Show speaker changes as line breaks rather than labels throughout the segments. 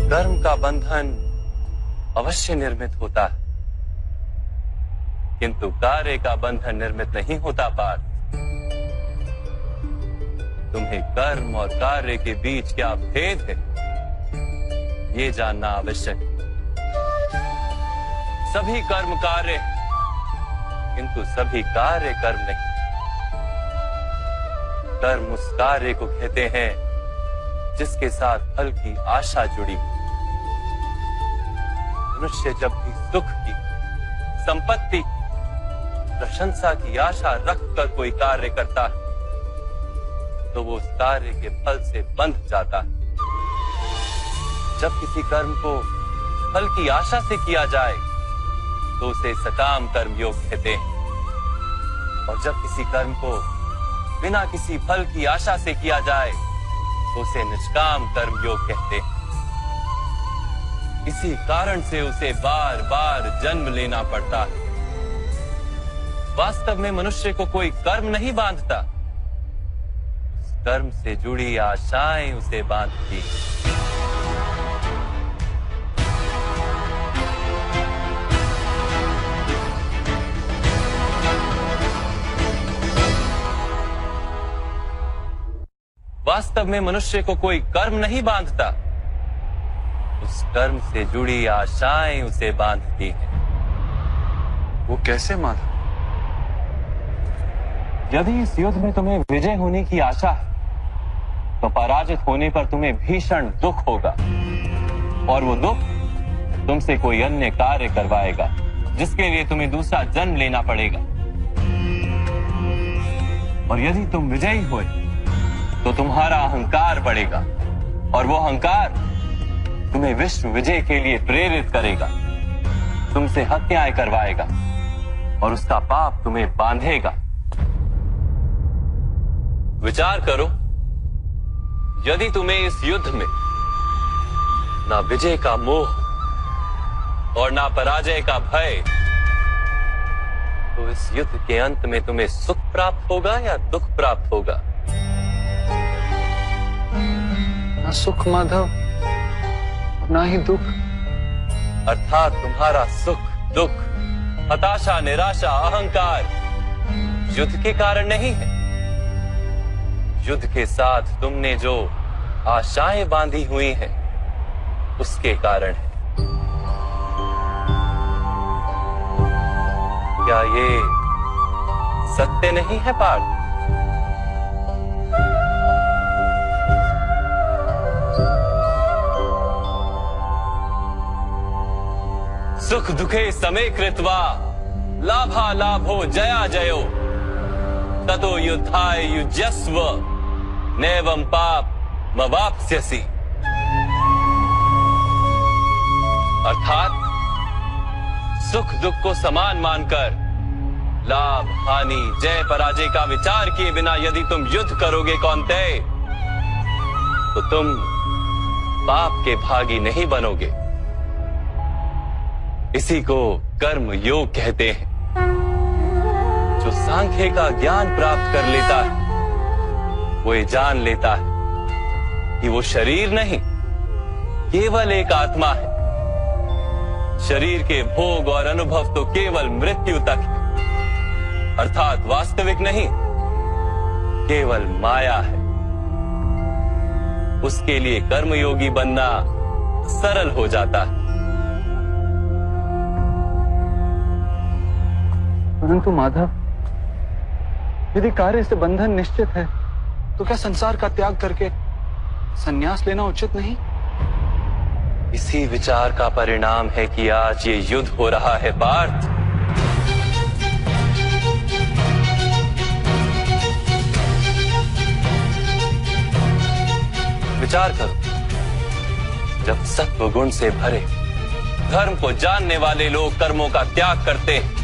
कर्म का बंधन अवश्य निर्मित होता है, किंतु कार्य का बंधन निर्मित नहीं होता पार्थ। तुम्हें कर्म और कार्य के बीच क्या भेद है, ये जानना आवश्यक है। सभी कर्म कार्य हैं, किंतु सभी कार्य कर्म नहीं। कर्म उस कार्य को कहते हैं जिसके साथ फल की आशा जुड़ी। मनुष्य जब भी सुख की, संपत्ति, प्रशंसा की आशा रखकर कोई कार्य करता है तो वो उस कार्य के फल से बंध जाता है। जब किसी कर्म को फल की आशा से किया जाए तो उसे सकाम कर्म योग कहते हैं, और जब किसी कर्म को बिना किसी फल की आशा से किया जाए तो उसे निष्काम कर्म योग कहते हैं। इसी कारण से उसे बार बार जन्म लेना पड़ता है। वास्तव में मनुष्य को कोई कर्म नहीं बांधता, उस कर्म से जुड़ी आशाएं उसे बांधती। वास्तव में मनुष्य को कोई कर्म नहीं बांधता, उस कर्म से जुड़ी आशाएं उसे बांधती हैं।
वो कैसे माधव?
यदि इस युद्ध में तुम्हें विजय होने की आशा है तो पराजित होने पर तुम्हें भीषण दुख होगा, और वो दुख तुमसे कोई अन्य कार्य करवाएगा जिसके लिए तुम्हें दूसरा जन्म लेना पड़ेगा। और यदि तुम विजयी हुए तो तुम्हारा अहंकार बढ़ेगा, और वो अहंकार तुम्हें विश्व विजय के लिए प्रेरित करेगा, तुमसे हत्याएं करवाएगा और उसका पाप तुम्हें बांधेगा। विचार करो, यदि तुम्हें इस युद्ध में ना विजय का मोह और ना पराजय का भय, तो इस युद्ध के अंत में तुम्हें सुख प्राप्त होगा या दुख प्राप्त होगा?
ना सुख माधव, ना ही दुख।
अर्थात तुम्हारा सुख, दुख, हताशा, निराशा, अहंकार युद्ध के कारण नहीं है। युद्ध के साथ तुमने जो आशाएं बांधी हुई हैं, उसके कारण है। क्या ये सत्य नहीं है पार्थ? सुख दुखे समे कृत्वा लाभा लाभो जया जयो ततो युद्धाय युज्यस्व नैवं पाप मवाप्स्यसि। अर्थात सुख दुख को समान मानकर लाभ हानि जय पराजय का विचार किए बिना यदि तुम युद्ध करोगे कौन्तेय, तो तुम पाप के भागी नहीं बनोगे। इसी को कर्म योग कहते हैं। जो सांख्य का ज्ञान प्राप्त कर लेता है वो ये जान लेता है कि वो शरीर नहीं, केवल एक आत्मा है। शरीर के भोग और अनुभव तो केवल मृत्यु तक है, अर्थात वास्तविक नहीं, केवल माया है। उसके लिए कर्मयोगी बनना सरल हो जाता है।
परंतु माधव, यदि कार्य से बंधन निश्चित है तो क्या संसार का त्याग करके संन्यास लेना उचित नहीं?
इसी विचार का परिणाम है कि आज ये युद्ध हो रहा है पार्थ। विचार करो, जब सत्व गुण से भरे धर्म को जानने वाले लोग कर्मों का त्याग करते हैं,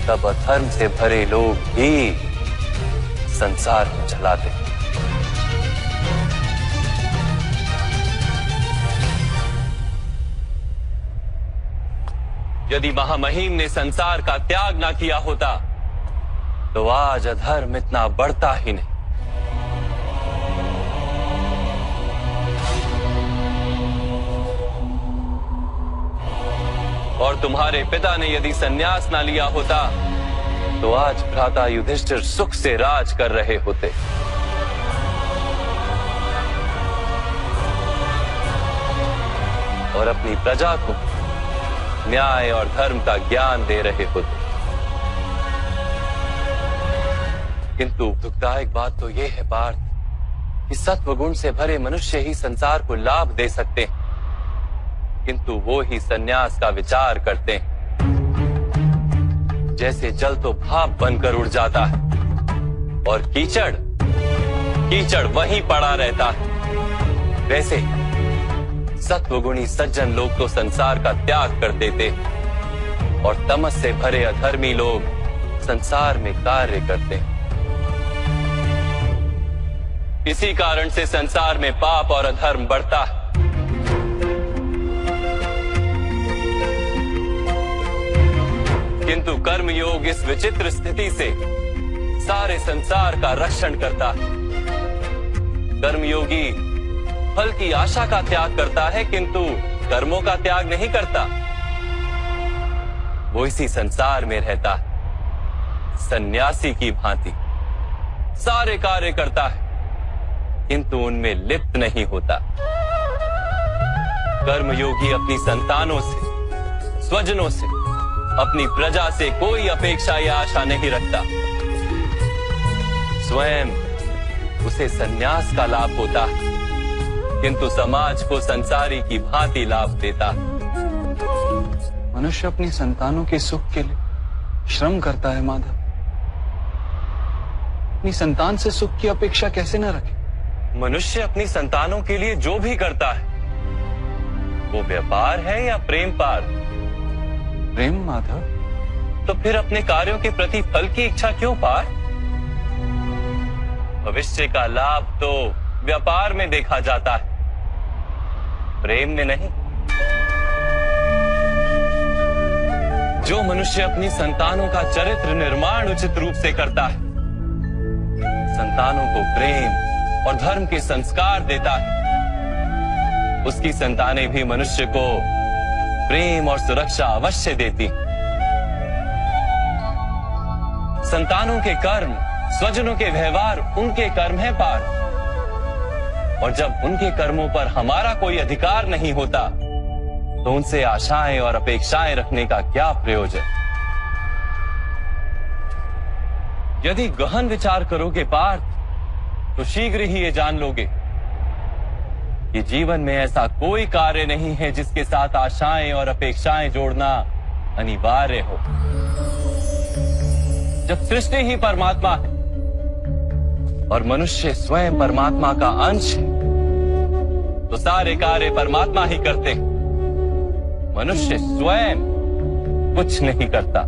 तब अधर्म से भरे लोग भी संसार को चलाते हैं। यदि महामहिम ने संसार का त्याग ना किया होता तो आज अधर्म इतना बढ़ता ही नहीं। और तुम्हारे पिता ने यदि संन्यास ना लिया होता तो आज भ्राता युधिष्ठिर सुख से राज कर रहे होते। और अपनी प्रजा को न्याय और धर्म का ज्ञान दे रहे होते। किंतु दुखदायक बात तो यह है पार्थ कि सत्वगुण से भरे मनुष्य ही संसार को लाभ दे सकते हैं, किंतु वो ही संन्यास का विचार करते हैं। जैसे जल तो भाप बनकर उड़ जाता है और कीचड़ कीचड़ वहीं पड़ा रहता है, वैसे सत्वगुणी सज्जन लोग तो संसार का त्याग कर देते और तमस से भरे अधर्मी लोग संसार में कार्य करते हैं। इसी कारण से संसार में पाप और अधर्म बढ़ता है। किंतु कर्मयोग इस विचित्र स्थिति से सारे संसार का रक्षण करता है। कर्मयोगी फल की आशा का त्याग करता है, किंतु कर्मों का त्याग नहीं करता। वो इसी संसार में रहता है, सन्यासी की भांति सारे कार्य करता है, किंतु उनमें लिप्त नहीं होता। कर्मयोगी अपनी संतानों से, स्वजनों से, अपनी प्रजा से कोई अपेक्षा या आशा नहीं रखता। स्वयं उसे संन्यास का लाभ होता है, किंतु समाज को संसारी की भांति लाभ देता।
मनुष्य अपनी संतानों के सुख के लिए श्रम करता है माधव। अपनी संतान से सुख की अपेक्षा कैसे न रखे?
मनुष्य अपनी संतानों के लिए जो भी करता है वो व्यापार है या प्रेम पार्थ?
प्रेम माधव।
तो फिर अपने कार्यों के प्रति फल की इच्छा क्यों पार्थ? भविष्य का लाभ तो व्यापार में देखा जाता है, प्रेम में नहीं। जो मनुष्य अपनी संतानों का चरित्र निर्माण उचित रूप से करता है, संतानों को प्रेम और धर्म के संस्कार देता है, उसकी संतानें भी मनुष्य को प्रेम और सुरक्षा अवश्य देती। संतानों के कर्म, स्वजनों के व्यवहार उनके कर्म है पार्थ। और जब उनके कर्मों पर हमारा कोई अधिकार नहीं होता तो उनसे आशाएं और अपेक्षाएं रखने का क्या प्रयोजन? यदि गहन विचार करोगे पार्थ तो शीघ्र ही ये जान लोगे कि जीवन में ऐसा कोई कार्य नहीं है जिसके साथ आशाएं और अपेक्षाएं जोड़ना अनिवार्य हो। जब सृष्टि ही परमात्मा है और मनुष्य स्वयं परमात्मा का अंश है तो सारे कार्य परमात्मा ही करते हैं, मनुष्य स्वयं कुछ नहीं करता।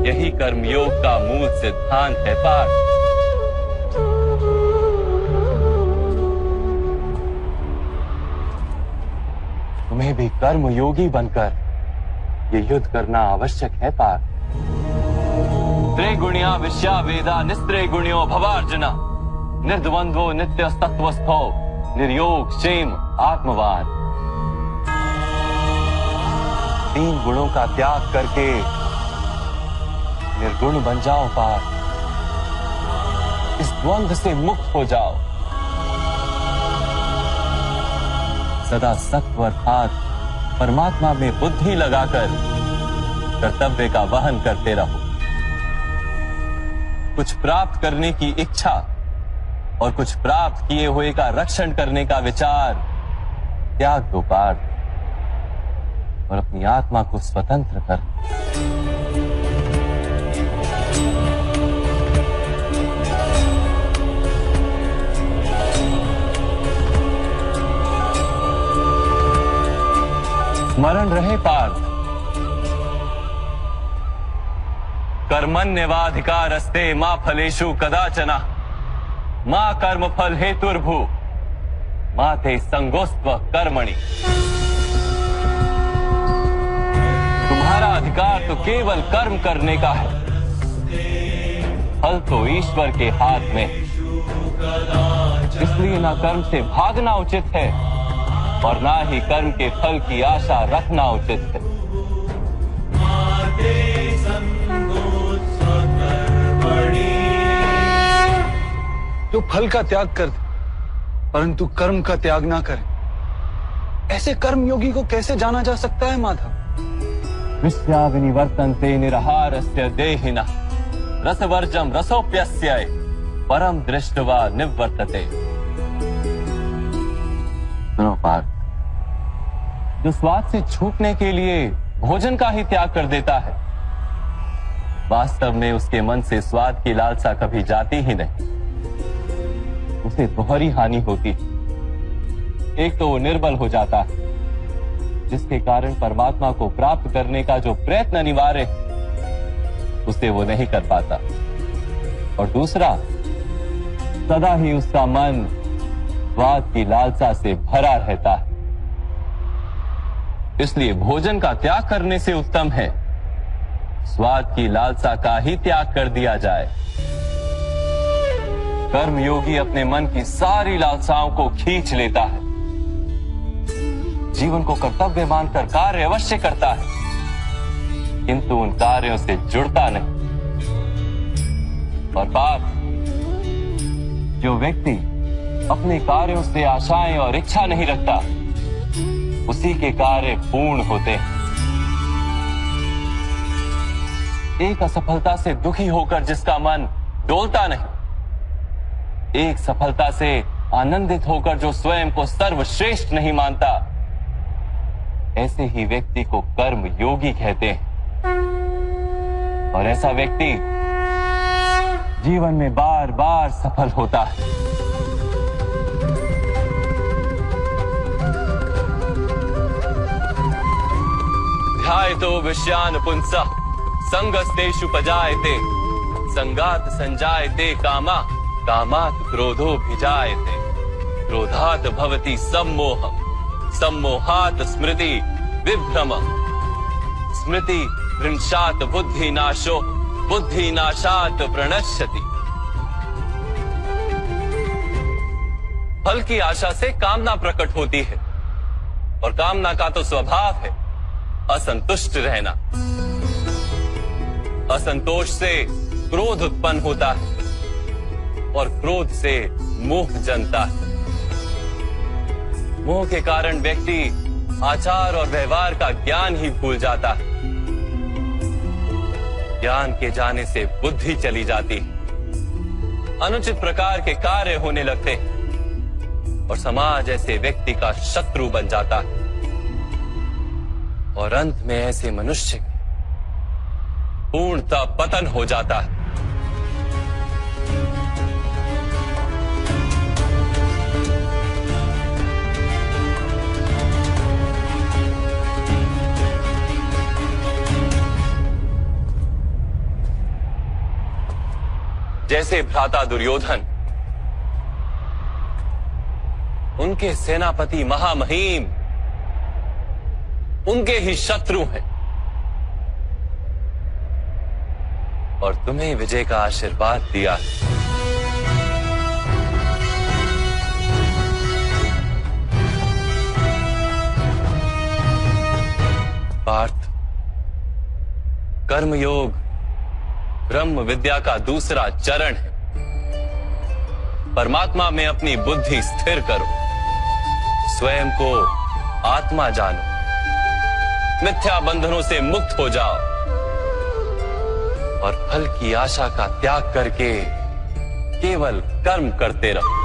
यही कर्मयोग का मूल सिद्धांत है पार्थ। तुम्हें भी कर्मयोगी बनकर ये युद्ध करना आवश्यक है पार्थ। त्रिगुणिया विश्या वेदा निस्त्रिगुण्यो भवार्जुना निर्द्वंद्वो नित्य तत्वस्थो निर्योग क्षेम आत्मवान। तीन गुणों का त्याग करके निर्गुण बन जाओ पार्थ। इस द्वंद्व से मुक्त हो जाओ। सदा सत्व अर्थात परमात्मा में बुद्धि लगाकर कर्तव्य का वहन करते रहो। कुछ प्राप्त करने की इच्छा और कुछ प्राप्त किए हुए का रक्षण करने का विचार त्याग दो पार्थ और अपनी आत्मा को स्वतंत्र कर। स्मरण रहे पार्थ, कर्मण्यवाधिकारस्ते मा फलेषु कदाचन मा कर्म फल हेतुर्भू मा ते संगोस्त्व कर्मणि। तुम्हारा अधिकार तो केवल कर्म करने का है, फल तो ईश्वर के हाथ में। इसलिए ना कर्म से भागना उचित है और ना ही कर्म के फल की आशा रखना उचित है।
जो फल का त्याग कर दे परंतु कर्म का त्याग ना करे, ऐसे कर्म योगी को कैसे जाना जा सकता है माधव?
विश्या विनिवर्तन्ते निरहारस्य देहिनः रसवर्जम रसोप्यस्य परम दृष्ट्वा निवर्तते। सुनो पार्थ, जो स्वाद से छूटने के लिए भोजन का ही त्याग कर देता है, वास्तव में उसके मन से स्वाद की लालसा कभी जाती ही नहीं। उसे दोहरी हानि होती है। एक तो वो निर्बल हो जाता है, जिसके कारण परमात्मा को प्राप्त करने का जो प्रयत्न अनिवार्य है उसे वो नहीं कर पाता, और दूसरा सदा ही उसका मन स्वाद की लालसा से भरा रहता है। इसलिए भोजन का त्याग करने से उत्तम है स्वाद की लालसा का ही त्याग कर दिया जाए। कर्मयोगी अपने मन की सारी लालसाओं को खींच लेता है, जीवन को कर्तव्य मानकर कार्य अवश्य करता है, किंतु उन कार्यों से जुड़ता नहीं। और बात, जो व्यक्ति अपने कार्यों से आशाएं और इच्छा नहीं रखता, उसी के कार्य पूर्ण होते हैं। एक असफलता से दुखी होकर जिसका मन डोलता नहीं, एक सफलता से आनंदित होकर जो स्वयं को सर्वश्रेष्ठ नहीं मानता, ऐसे ही व्यक्ति को कर्म योगी कहते हैं। और ऐसा व्यक्ति जीवन में बार बार सफल होता है। ध्यायतो विषयान पुंसः संगस्तेषु पजायते संगात संजायते कामा कामात् क्रोधो भिजायते क्रोधात् भवति सम्मोहम् सम्मोहात् स्मृति विभ्रमम् स्मृति भ्रंशात् बुद्धिनाशो बुद्धिनाशात् प्रणश्यति। फल की आशा से कामना प्रकट होती है, और कामना का तो स्वभाव है असंतुष्ट रहना। असंतोष से क्रोध उत्पन्न होता है, और क्रोध से मोह जन्मता है। मोह के कारण व्यक्ति आचार और व्यवहार का ज्ञान ही भूल जाता है। ज्ञान के जाने से बुद्धि चली जाती है, अनुचित प्रकार के कार्य होने लगते हैं, और समाज ऐसे व्यक्ति का शत्रु बन जाता है। और अंत में ऐसे मनुष्य पूर्णतः पतन हो जाता है। जैसे भ्राता दुर्योधन, उनके सेनापति महामहिम उनके ही शत्रु हैं, और तुम्हें विजय का आशीर्वाद दिया। पार्थ, कर्मयोग ब्रह्म विद्या का दूसरा चरण है। परमात्मा में अपनी बुद्धि स्थिर करो, स्वयं को आत्मा जानो, मिथ्या बंधनों से मुक्त हो जाओ, और फल की आशा का त्याग करके केवल कर्म करते रहो।